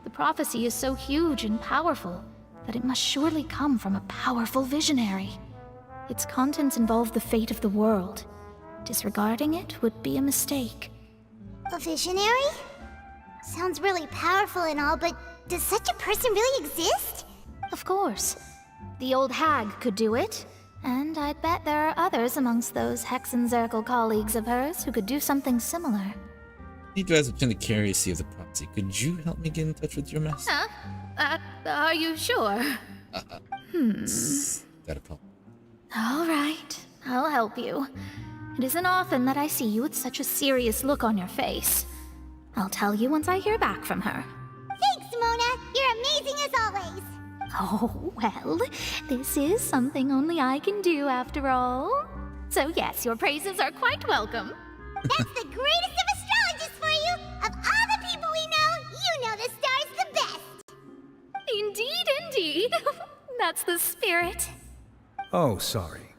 the prophecy is so huge and powerful that it must surely come from a powerful visionary. Its contents involve the fate of the world. Disregarding it would be a mistake. A visionary? Sounds really powerful and all, but does such a person really exist? Of course. The old hag could do it, and I'd bet there are others amongst those Hexenzirkel colleagues of hers who could do something similar. Need to ask the curiosity of the prophecy. Could you help me get in touch with your master? Are you sure? Is that a problem? All right, I'll help you. It isn't often that I see you with such a serious look on your face. I'll tell you once I hear back from her. Thanks, Mona! You're amazing as always! Oh, well, this is something only I can do after all. So yes, your praises are quite welcome. That's the greatest of astrologists for you! Of all the people we know, you know the star's the best! Indeed, indeed. That's the spirit. Oh, sorry.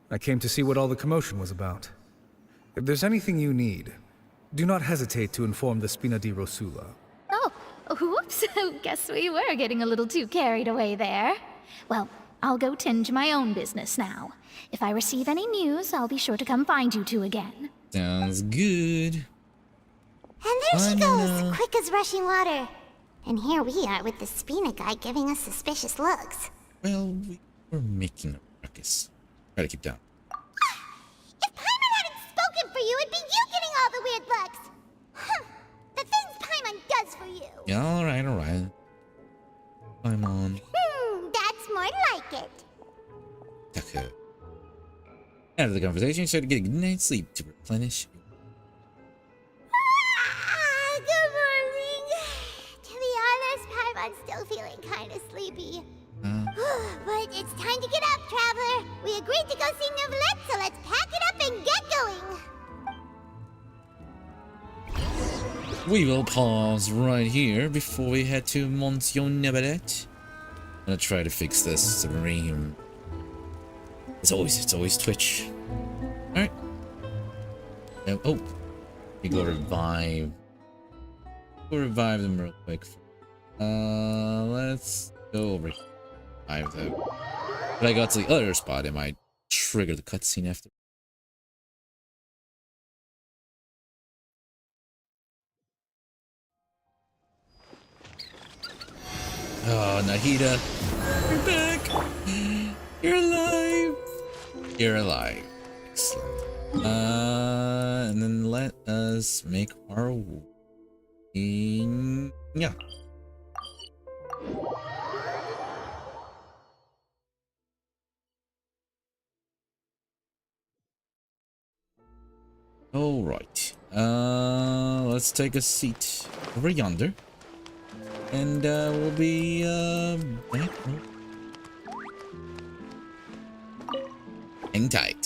I came to see what all the commotion was about. If there's anything you need, do not hesitate to inform the Spina di Rosula. Oh, whoops. Guess we were getting a little too carried away there. Well, I'll go tend to my own business now. If I receive any news, I'll be sure to come find you two again. Sounds good. And there she goes, Mona. quick as rushing water. And here we are with the Spina guy giving us suspicious looks. Well, we were making a ruckus. Try to keep down. If Paimon hadn't spoken for you, it'd be you getting all the weird looks! The things Paimon does for you! Yeah, alright, alright. I'm on. That's more like it. Taka. After the conversation, started getting a good night's sleep to replenish. Come on, everyone's still feeling kind of sleepy. But it's time to get up, Traveler. We agreed to go see Neuvillette, so let's pack it up and get going. We will pause right here before we head to Monsieur Neuvillette. I'm gonna try to fix this stream. It's always Twitch. Alright. Oh. We go revive. Go revive them real quick. Let's go over here. Revive them. If I got to the other spot, it might trigger the cutscene after. Oh, Nahida. You're back! You're alive! You're alive. Excellent. And then let us make our way. Yeah. All right. Let's take a seat over yonder, and we'll be back. Hang tight.